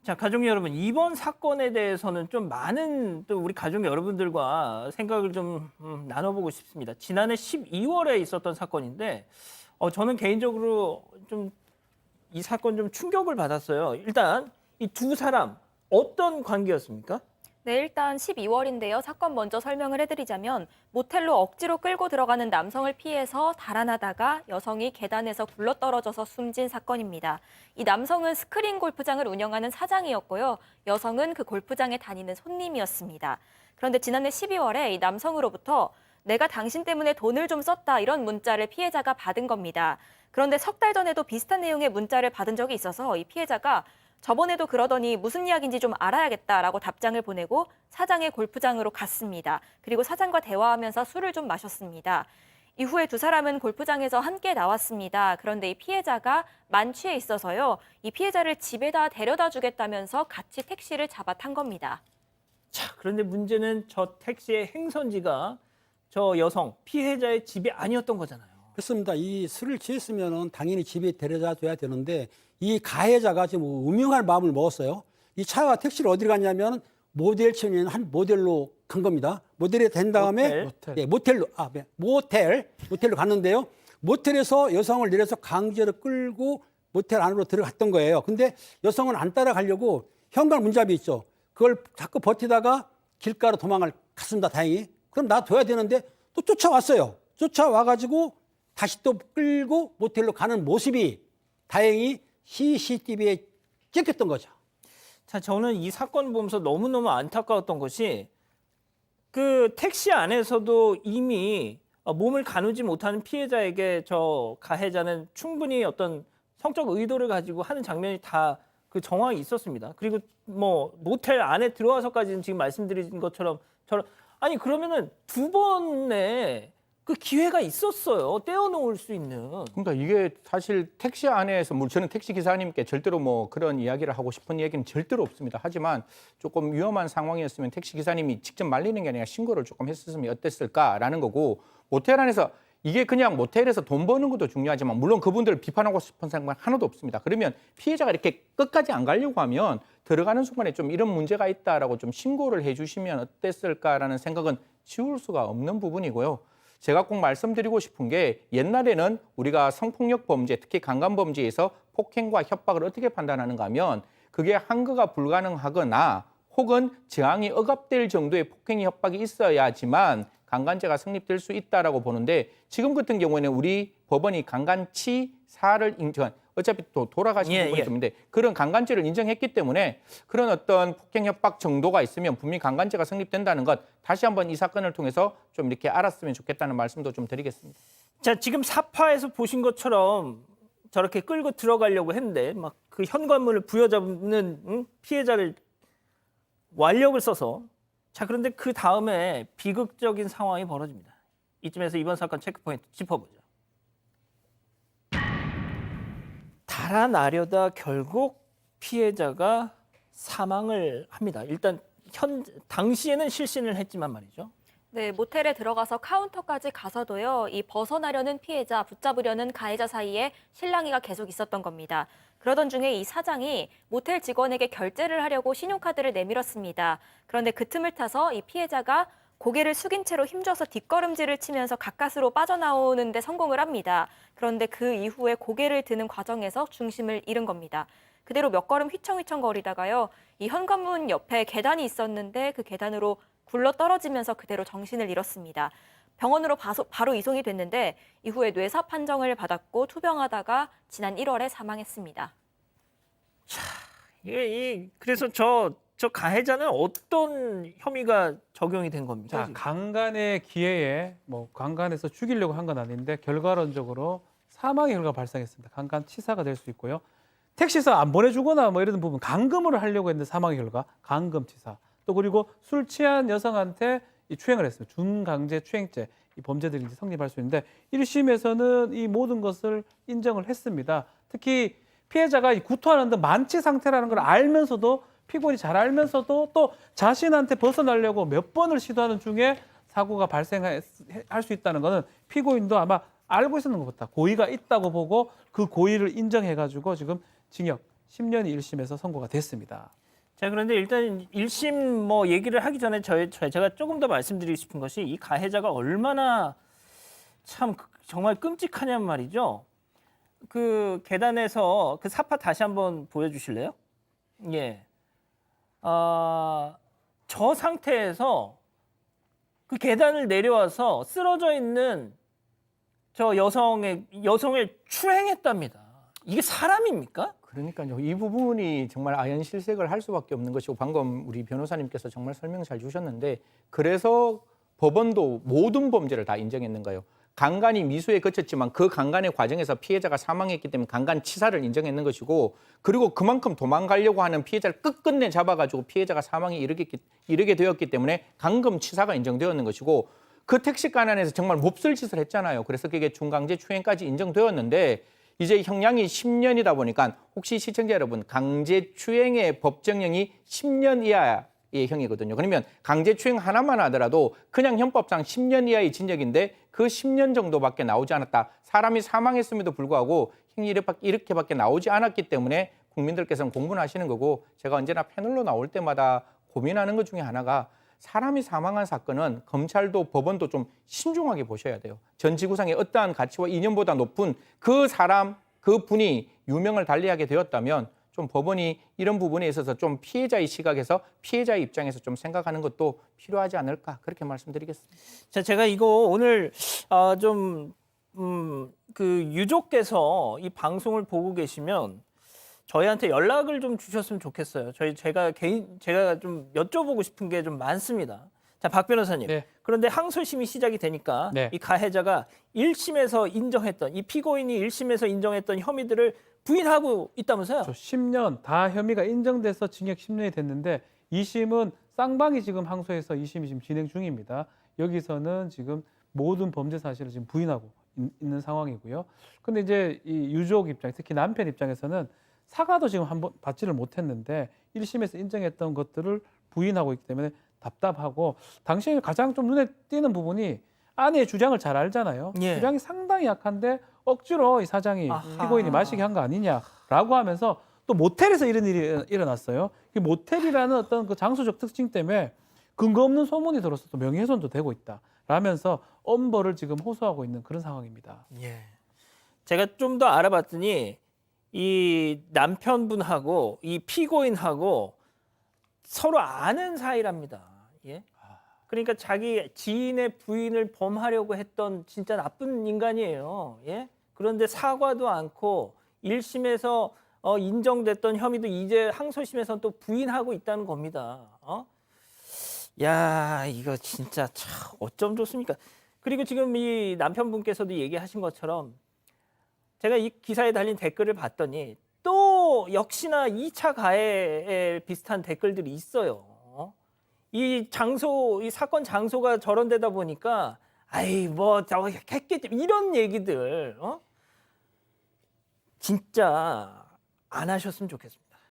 자, 가족 여러분, 이번 사건에 대해서는 좀 많은 또 우리 가족 여러분들과 생각을 좀 나눠보고 싶습니다. 지난해 12월에 있었던 사건인데, 저는 개인적으로 좀 이 사건 좀 충격을 받았어요. 일단 이 두 사람 어떤 관계였습니까? 네, 일단 12월인데요. 사건 먼저 설명을 해드리자면 모텔로 억지로 끌고 들어가는 남성을 피해서 달아나다가 여성이 계단에서 굴러떨어져서 숨진 사건입니다. 이 남성은 스크린 골프장을 운영하는 사장이었고요. 여성은 그 골프장에 다니는 손님이었습니다. 그런데 지난해 12월에 이 남성으로부터 내가 당신 때문에 돈을 좀 썼다 이런 문자를 피해자가 받은 겁니다. 그런데 석 달 전에도 비슷한 내용의 문자를 받은 적이 있어서 이 피해자가 저번에도 그러더니 무슨 이야기인지 좀 알아야겠다라고 답장을 보내고 사장의 골프장으로 갔습니다. 그리고 사장과 대화하면서 술을 좀 마셨습니다. 이후에 두 사람은 골프장에서 함께 나왔습니다. 그런데 이 피해자가 만취해 있어서요. 이 피해자를 집에다 데려다 주겠다면서 같이 택시를 잡아 탄 겁니다. 자, 그런데 문제는 저 택시의 행선지가 저 여성 피해자의 집이 아니었던 거잖아요. 그렇습니다. 이 술을 취했으면 당연히 집에 데려다 줘야 되는데 이 가해자가 지금 음흉할 마음을 먹었어요. 이 차가 택시를 어디로 갔냐면 모델촌에 있는 한 모델로 간 겁니다. 모델에 된 다음에 모텔로 갔는데요. 모텔에서 여성을 내려서 강제로 끌고 모텔 안으로 들어갔던 거예요. 근데 여성은 안 따라가려고 현관 문잡이 있죠. 그걸 자꾸 버티다가 길가로 도망을 갔습니다. 다행히. 그럼 놔둬야 되는데 또 쫓아왔어요. 쫓아와가지고 다시 또 끌고 모텔로 가는 모습이 다행히 CCTV에 찍혔던 거죠. 자, 저는 이 사건 보면서 너무너무 안타까웠던 것이 그 택시 안에서도 이미 몸을 가누지 못하는 피해자에게 저 가해자는 충분히 어떤 성적 의도를 가지고 하는 장면이 다 그 정황이 있었습니다. 그리고 뭐 모텔 안에 들어와서까지는 지금 말씀드린 것처럼 아니 그러면은 두 번의 그 기회가 있었어요. 떼어놓을 수 있는. 그러니까 이게 사실 택시 안에서 저는 택시 기사님께 절대로 뭐 그런 이야기를 하고 싶은 얘기는 절대로 없습니다. 하지만 조금 위험한 상황이었으면 택시 기사님이 직접 말리는 게 아니라 신고를 조금 했었으면 어땠을까라는 거고, 모텔 안에서 이게 그냥 모텔에서 돈 버는 것도 중요하지만 물론 그분들을 비판하고 싶은 생각 하나도 없습니다. 그러면 피해자가 이렇게 끝까지 안 가려고 하면 들어가는 순간에 좀 이런 문제가 있다라고 좀 신고를 해주시면 어땠을까라는 생각은 지울 수가 없는 부분이고요. 제가 꼭 말씀드리고 싶은 게 옛날에는 우리가 성폭력 범죄, 특히 강간 범죄에서 폭행과 협박을 어떻게 판단하는가 하면 그게 항거가 불가능하거나 혹은 저항이 억압될 정도의 폭행이 협박이 있어야지만 강간죄가 성립될 수 있다라고 보는데, 지금 같은 경우에는 우리 법원이 강간치사를 인정, 어차피 또 돌아가신 부분이 있는데 그런 강간죄를 인정했기 때문에 그런 어떤 폭행 협박 정도가 있으면 분명히 강간죄가 성립된다는 것, 다시 한번 이 사건을 통해서 좀 이렇게 알았으면 좋겠다는 말씀도 좀 드리겠습니다. 자, 지금 사파에서 보신 것처럼 저렇게 끌고 들어가려고 했는데 막 그 현관문을 부여잡는 피해자를 완력을 써서, 자, 그런데 그 다음에 비극적인 상황이 벌어집니다. 이쯤에서 이번 사건 체크포인트 짚어보죠. 달아나려다 결국 피해자가 사망을 합니다. 일단 당시에는 실신을 했지만 말이죠. 네, 모텔에 들어가서 카운터까지 가서도요, 이 벗어나려는 피해자, 붙잡으려는 가해자 사이에 실랑이가 계속 있었던 겁니다. 그러던 중에 이 사장이 모텔 직원에게 결제를 하려고 신용카드를 내밀었습니다. 그런데 그 틈을 타서 이 피해자가 고개를 숙인 채로 힘줘서 뒷걸음질을 치면서 가까스로 빠져나오는 데 성공을 합니다. 그런데 그 이후에 고개를 드는 과정에서 중심을 잃은 겁니다. 그대로 몇 걸음 휘청휘청 거리다가요, 이 현관문 옆에 계단이 있었는데 그 계단으로 굴러 떨어지면서 그대로 정신을 잃었습니다. 병원으로 바로 이송이 됐는데 이후에 뇌사 판정을 받았고 투병하다가 지난 1월에 사망했습니다. 그래서 저 가해자는 어떤 혐의가 적용이 된 겁니까? 자, 지금? 강간의 기회에 강간해서 죽이려고 한 건 아닌데 결과론적으로 사망의 결과가 발생했습니다. 강간 치사가 될 수 있고요. 택시에서 안 보내주거나 이런 부분 감금을 하려고 했는데 사망의 결과 감금 치사. 또 그리고 술 취한 여성한테 추행을 했습니다. 준강제 추행죄, 이 범죄들이 이제 성립할 수 있는데 1심에서는 이 모든 것을 인정을 했습니다. 특히 피해자가 구토하는 등 만취 상태라는 걸 알면서도, 피고인이 잘 알면서도 또 자신한테 벗어나려고 몇 번을 시도하는 중에 사고가 발생할 수 있다는 것은 피고인도 아마 알고 있었는 것 같다. 고의가 있다고 보고 그 고의를 인정해가지고 지금 징역 10년이 1심에서 선고가 됐습니다. 자, 그런데 일단 1심 뭐 얘기를 하기 전에 제가 조금 더 말씀드리고 싶은 것이 이 가해자가 얼마나 참 정말 끔찍하냔 말이죠. 그 계단에서 그 사파 다시 한번 보여주실래요? 예. 저 상태에서 그 계단을 내려와서 쓰러져 있는 저 여성을 추행했답니다. 이게 사람입니까? 그러니까요. 이 부분이 정말 아연실색을 할 수밖에 없는 것이고 방금 우리 변호사님께서 정말 설명 잘 주셨는데 그래서 법원도 모든 범죄를 다 인정했는가요? 강간이 미수에 그쳤지만 그 강간의 과정에서 피해자가 사망했기 때문에 강간치사를 인정했는 것이고 그리고 그만큼 도망가려고 하는 피해자를 끝끝내 잡아가지고 피해자가 사망에 이르게 되었기 때문에 강금치사가 인정되었는 것이고 그 택시간 안에서 정말 몹쓸 짓을 했잖아요. 그래서 그게 중강제 추행까지 인정되었는데 이제 형량이 10년이다 보니까 혹시 시청자 여러분 강제추행의 법정형이 10년 이하의 형이거든요. 그러면 강제추행 하나만 하더라도 그냥 형법상 10년 이하의 징역인데 그 10년 정도밖에 나오지 않았다. 사람이 사망했음에도 불구하고 형이 이렇게밖에 나오지 않았기 때문에 국민들께서는 공분하시는 거고 제가 언제나 패널로 나올 때마다 고민하는 것 중에 하나가 사람이 사망한 사건은 검찰도 법원도 좀 신중하게 보셔야 돼요. 전 지구상의 어떠한 가치와 이념보다 높은 그 사람, 그 분이 유명을 달리하게 되었다면 좀 법원이 이런 부분에 있어서 좀 피해자의 시각에서 피해자의 입장에서 좀 생각하는 것도 필요하지 않을까 그렇게 말씀드리겠습니다. 자, 제가 이거 오늘 그 유족께서 이 방송을 보고 계시면 저희한테 연락을 좀 주셨으면 좋겠어요. 제가 좀 여쭤보고 싶은 게 좀 많습니다. 자, 박 변호사님. 네. 그런데 항소심이 시작이 되니까 네. 이 가해자가 1심에서 인정했던 이 피고인이 1심에서 인정했던 혐의들을 부인하고 있다면서요? 10년 다 혐의가 인정돼서 징역 10년이 됐는데 2심은 쌍방이 지금 항소해서 2심이 지금 진행 중입니다. 여기서는 지금 모든 범죄 사실을 지금 부인하고 있는 상황이고요. 근데 이제 이 유족 입장, 특히 남편 입장에서는 사과도 지금 한번 받지를 못했는데 1심에서 인정했던 것들을 부인하고 있기 때문에 답답하고 당시에 가장 좀 눈에 띄는 부분이 아내의 주장을 잘 알잖아요. 예. 주장이 상당히 약한데 억지로 이 사장이 아하. 피고인이 마시게 한 거 아니냐라고 하면서 또 모텔에서 이런 일이 일어났어요. 이 모텔이라는 어떤 그 장소적 특징 때문에 근거 없는 소문이 들어서 또 명예훼손도 되고 있다. 라면서 엄벌을 지금 호소하고 있는 그런 상황입니다. 예. 제가 좀 더 알아봤더니 이 남편분하고 이 피고인하고 서로 아는 사이랍니다. 예? 그러니까 자기 지인의 부인을 범하려고 했던 진짜 나쁜 인간이에요. 예? 그런데 사과도 않고 1심에서 인정됐던 혐의도 이제 항소심에서는 또 부인하고 있다는 겁니다. 야, 이거 진짜 참 어쩜 좋습니까? 그리고 지금 이 남편분께서도 얘기하신 것처럼 제가 이 기사에 달린 댓글을 봤더니 또 역시나 2차 가해에 비슷한 댓글들이 있어요. 이 사건 장소가 저런 데다 보니까 아이 뭐 저거 했겠지 이런 얘기들 진짜 안 하셨으면 좋겠습니다.